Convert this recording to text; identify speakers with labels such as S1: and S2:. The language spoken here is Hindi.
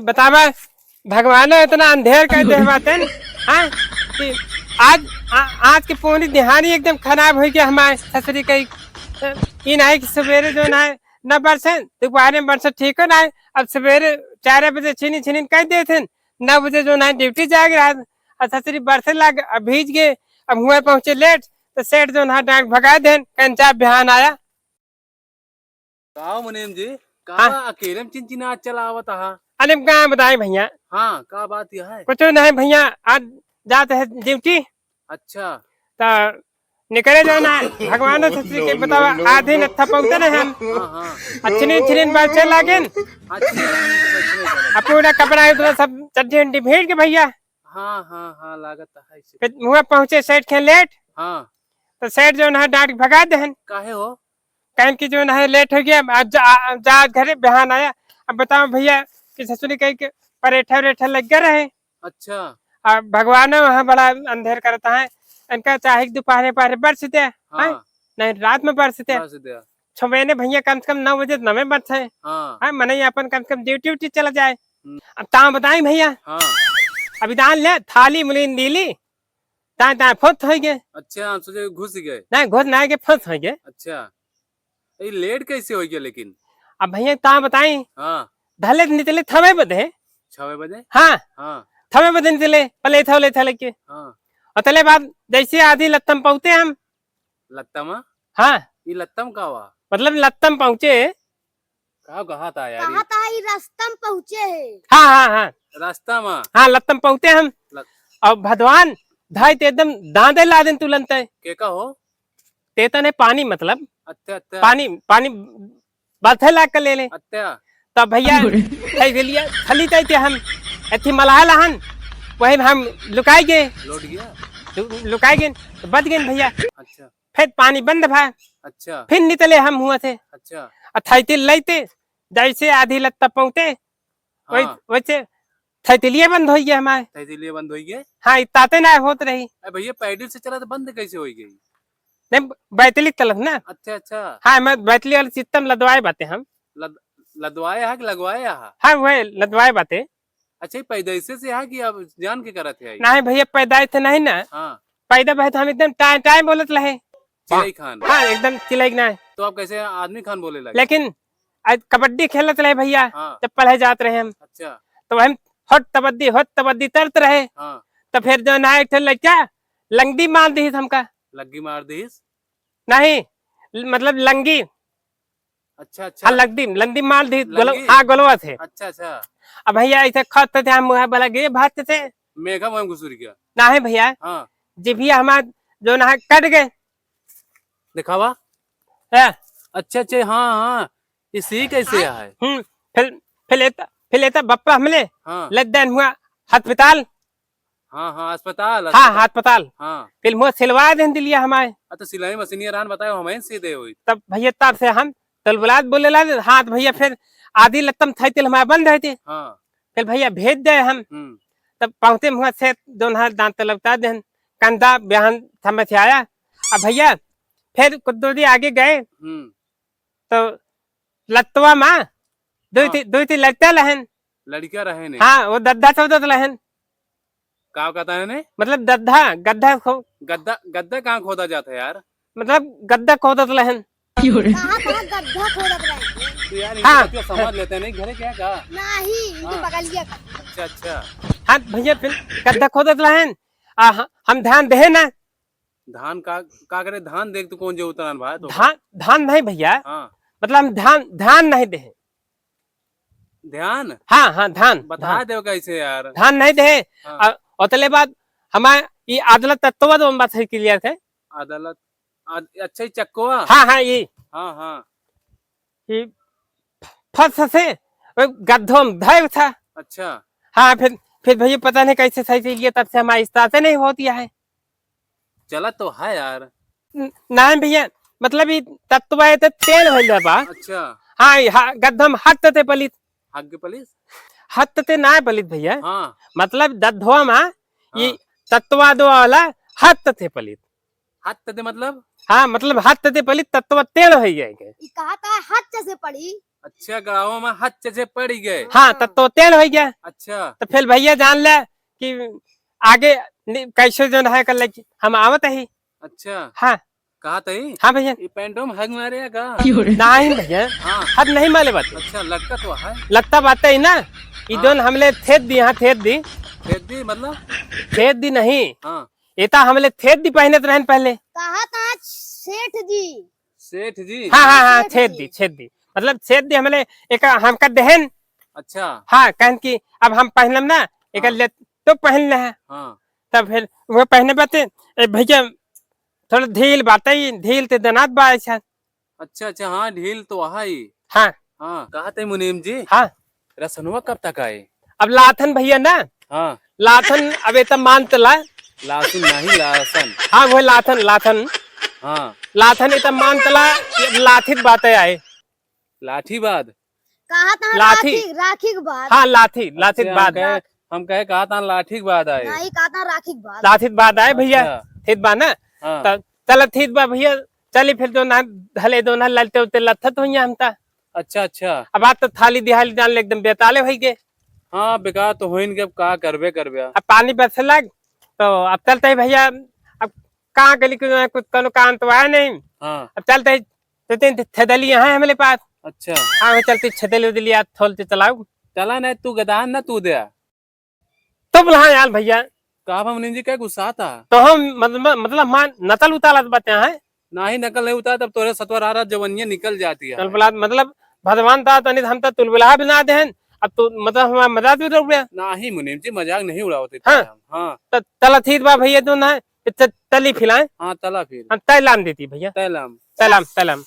S1: बतावा भगवान इतना अंधेर कर दे बातें हाँ कि आज की पूरी दिहाड़ी एकदम खराब हो गया हमारे ससुरी कई इन आई सवेरे जो ना न बरसे दोपहर में बरसे ठीक हो ना अब सवेरे 4 बजे छीनी छीनी कह दे थे 9 बजे जो ना ड्यूटी जाग रहा और ससुरी बरसे लग अब भीज गए अब हुए पहुंचे लेट तो सेठ जो ना डाक भगा दे कंचा बिहान आया
S2: मुनीम जी
S1: हाँ?
S2: अकेले में चिंचिना चला आवत हा
S1: अरे क्या बताए भैया
S2: हाँ का बात यह है
S1: कुछ नहीं भैया आज जाते है ड्यूटी
S2: अच्छा
S1: तो निकले जाना भगवान ससुरी के बतावा आधे नत्था पहुंचे ना हम
S2: हाँ हाँ
S1: अच्छी छिन बरसे लागे अब पूरा कपड़ा उतना सब चड्डी उड्डी भीड़ के भैया
S2: हाँ हाँ हाँ लागत है
S1: फिर हुआ पहुंचे सेठ के लेट
S2: हाँ
S1: तो सेठ जो है डांट भगा दहन
S2: काहे हो
S1: कहीं की जो है लेट हो गया जा घरे बिहान आया अब बताओ भैया कि ससुरी कहीं के परेठा उरेठा लग गया रहे
S2: अच्छा
S1: अब भगवान वहाँ बड़ा अंधेर करता है इनका चाहे दोपहर पहरे बरसते
S2: हाँ
S1: नहीं रात में बरसते
S2: बस दिया
S1: छुबेने भैया कम से कम 9 बजे 9 बरसे
S2: हाँ
S1: मने अपन कम से कम ड्यूटी उटी चला जाए अब ता बताई भैया
S2: हाँ
S1: अभी दान ले थाली मुलीन दीली ता ता फुत हो गए
S2: अच्छा हम सोचे घुस गए
S1: नहीं घुस ना के फुत हो गए
S2: अच्छा ये लेट कैसे हो गया लेकिन
S1: अब भैया ता बताई
S2: हाँ
S1: धले निकले थवे बदे
S2: 6 बजे
S1: हाँ
S2: हाँ
S1: थवे बदे निकले पले था लेके
S2: हाँ
S1: और तले बाद जैसे आधी लत्तम पहुंचे हम
S2: लत्तम
S1: हाँ
S2: ये लत्तम का हुआ
S1: मतलब लत्तम पहुंचे
S2: कहा था यार
S3: कहा था ही रास्ता में पहुँचे है।
S1: हाँ हाँ हाँ
S2: रास्ता में
S1: हाँ लत्तम पहुंचे हम और भगवान धाई ते एकदम दांदे ला देन तुरंत
S2: के का हो
S1: तेता ने पानी मतलब
S2: अच्छा अच्छा
S1: पानी पानी बाथे ला कर ले ले
S2: अच्छा
S1: तब भैया कह लिया खली थे हम अथी मलाह लहन वही हम लुकाई गए
S2: लौट गया
S1: लुकाई गए तो बच गए भैया
S2: अच्छा
S1: फिर पानी बंद भा
S2: अच्छा
S1: फिर निकले हम हुआ थे
S2: अच्छा
S1: थैती लेते जैसे आधी लत्ता पहुंचे
S2: हाँ
S1: वैसे थैतिलिए बंद हो गया हमारे
S2: इसलिए बंद हो गए
S1: हाँ इताते ना होत रही
S2: भैया पैडल से चला तो बंद कैसे हो गई
S1: नहीं बैतली तलफ ना
S2: अच्छा अच्छा
S1: हाँ मैं बैतली वाले सिस्टम लदवाए बाते हम
S2: लदवाया है कि लगवाया है
S1: हाँ वही लदवाए बाते
S2: अच्छा पैदाइशे से है कि अब जान के करत है
S1: नहीं भैया पैदाइश थे नहीं ना
S2: हाँ
S1: पैदा भाई हम एकदम टाइम टाइम बोलत रहे
S2: चिड़ई खान
S1: हाँ एकदम चिलक ना
S2: तो आप कैसे आदमी खान बोले लगे
S1: लेकिन आज कबड्डी खेलत रहे भैया
S2: हाँ
S1: जब पढ़े जाते रहे हम
S2: अच्छा
S1: तो हम हट तबद्दी तरत रहे
S2: हाँ
S1: तो फिर जो ना एक लड़का लंगदी मार दी हमका
S2: लग्गी मार दी
S1: नहीं मतलब लंगी
S2: अच्छा अच्छा
S1: हाँ लंगदी मार दी
S2: लंगी?
S1: हाँ गोलवा थे
S2: अच्छा अच्छा
S1: अब भैया ऐसे खत थे हम बोला गे भागते थे
S2: मेघा में घुसुर गया
S1: ना है भैया
S2: हाँ
S1: जी भैया हमारा जो ना कट गए
S2: दिखावा
S1: है?
S2: अच्छा अच्छा हाँ हाँ इसी कैसे है
S1: फिर लेता बप्पा हमले
S2: हाँ
S1: लद्दन हुआ अस्पताल
S2: हाँ हाँ अस्पताल
S1: हाँ अस्पताल
S2: हाँ
S1: फिर मुँह सिलवा दे दिलिया हमारे
S2: तो सिलाई मशीन रान बताओ हमें सीधे हुई
S1: तब भैया तब से हम तलबलाद बोले ला हाथ भैया फिर आधी लत्तम था तिल हमारा बंद रहती
S2: हाँ
S1: फिर भैया भेज दे हम तब पहुंचे मुँह से दोनों हाथ दांत लगता दे कंधा बयान समझ आया अब भैया फिर कुछ दूरी आगे गए तो लत्तवा माँ दो थी लगता लहन
S2: लड़कियां रहे ने
S1: हाँ वो दद्दा चौदह लहन
S2: का कहता है ने
S1: मतलब गद्दा
S2: गद्दा गद्दा कहाँ खोदा जाता है यार
S1: मतलब गद्दा खोदत लहन
S3: कहा था गड्ढा खोदत रहे
S2: तो यार
S1: हाँ।
S2: इनका समझ लेते हैं नहीं घरे क्या कहा
S3: नहीं इनके
S2: हाँ।
S3: बगलिया का
S2: अच्छा अच्छा
S1: हाँ भैया फिर गद्दा खोदत लहन हम ध्यान दे ना
S2: धान का करे धान देख तो कौन जो उतरान भाई तो
S1: धान नहीं भैया
S2: हाँ
S1: मतलब हम ध्यान नहीं दे
S2: ध्यान
S1: हाँ हाँ धान
S2: बता दो कैसे यार
S1: धान नहीं दे
S2: हाँ।
S1: और तले बाद हमारे ये अदालत तत्व तो बात है क्लियर थे
S2: अदालत अच्छा ही चक्कोआ
S1: हाँ हाँ ये
S2: हाँ हाँ
S1: ये फर्स्ट से गड्ढों में धैर्य था
S2: अच्छा
S1: हाँ फिर भैया पता नहीं कैसे सही लिए तब से हमारी स्टार्ट नहीं होती है
S2: चला तो है यार
S1: नहीं भैया मतलब ये तत्व है तो तेल हो जाबा
S2: अच्छा
S1: हाँ गड्ढम हट थे पलित
S2: हग पुलिस
S1: हट ते ना पलित भैया
S2: हाँ
S1: मतलब दधवा में ये
S2: हाँ।
S1: तत्वा दो वाला हट थे पलित
S2: हाथ ते मतलब
S1: हाँ मतलब हट ते पलित तत्व तेल हो जाएंगे
S3: ये कहा था हाथ से पड़ी
S2: अच्छा गाँव में हाथ से पड़ गए।
S1: हाँ तो तेल हो गया।
S2: अच्छा
S1: तो फिर भैया जान ले कि आगे कैसे जो है कर हम आवत ही।
S2: अच्छा
S1: हाँ
S2: कहा तही
S1: हाँ भैया
S2: ये पैंटों में हग मारे का।
S1: नहीं भैया
S2: हाँ
S1: हद नहीं माले बात
S2: अच्छा लगता तो है।
S1: लगता बात है ना ये
S2: हाँ।
S1: दोन हमले थेत दी। हाँ थेत दी
S2: खेती मतलब
S1: थेत दी नहीं
S2: हाँ
S1: इता हमले थेत दी पहने तो रहन पहले।
S3: कहा था सेठ जी।
S2: सेठ जी।
S1: हाँ हाँ हाँ
S3: छेद
S1: छेद दी मतलब छेद दी हमले एक हमका दहन।
S2: अच्छा
S1: हाँ कहन की अब हम पहनम ना एक
S2: हाँ।
S1: ले तो पहन है
S2: हाँ
S1: तब फिर वो पहने बाते भैया थोड़ा ढील बात है ढील ते दनात बा अच्छा।
S2: अच्छा अच्छा हाँ ढील तो है ही।
S1: हाँ
S2: हाँ कहा थे मुनीम जी
S1: हाँ
S2: रसनुआ कब तक आए।
S1: अब लाथन भैया ना
S2: हाँ
S1: लाथन अब ये तब मान तला।
S2: लासुन नहीं लासन।
S1: हाँ वो लाथन लाथन
S2: हाँ
S1: लाथन ये तब मान तला लाथित बातें आए।
S2: लाठी बाद।
S3: कहा था
S1: लाठी।
S3: राखी राखी के बाद।
S1: हाँ लाथी लाथित
S2: अच्छा,
S1: बाद
S2: हम कहे कहा था लाठी के बाद आए।
S3: नहीं कहा था राखी के बाद।
S1: लाथित बाद आए भैया
S2: अच्छा।
S1: थित बा ना
S2: हाँ
S1: तब चल थित बा भैया चली फिर दो ना धले दो ना ललते उलते लथत हुई हम ता।
S2: अच्छा अच्छा
S1: अब बात तो थाली दिहाली जान ले एकदम बेताले हो गए।
S2: हाँ बेकार तो हो के अब का करबे करबे।
S1: अब पानी बरसे लग तो अब चलते ही भैया अब कहाँ गली कुछ कनो कान तो आया नहीं।
S2: हाँ
S1: अब चलते ही तो तीन छदली यहाँ है हमारे पास।
S2: अच्छा
S1: हाँ चलते छदली उदली आज थोलते चलाऊ
S2: चला नहीं तू गदान ना तू दे
S1: तो बोला हाँ यार भैया
S2: कहा मुनीम जी क्या गुस्सा था।
S1: तो हम मतलब मान नतल उतारा बते हैं
S2: ना ही नकल नहीं होता तब तोरे सतवर जवनिया निकल जाती है।
S1: तुलबुला मतलब भगवान था तो नहीं हम तो तुलबुला भी ना देहन अब तो मतलब हमारा मजाक भी रुक गया।
S2: ना ही मुनीम जी मजाक नहीं उड़ाते।
S1: हाँ।
S2: हाँ
S1: तो चला थी बा भैया तो ना तली फिलाए
S2: हाँ तला फिर
S1: हम तैलाम देती भैया
S2: तैलाम।
S1: तैलाम तैलाम।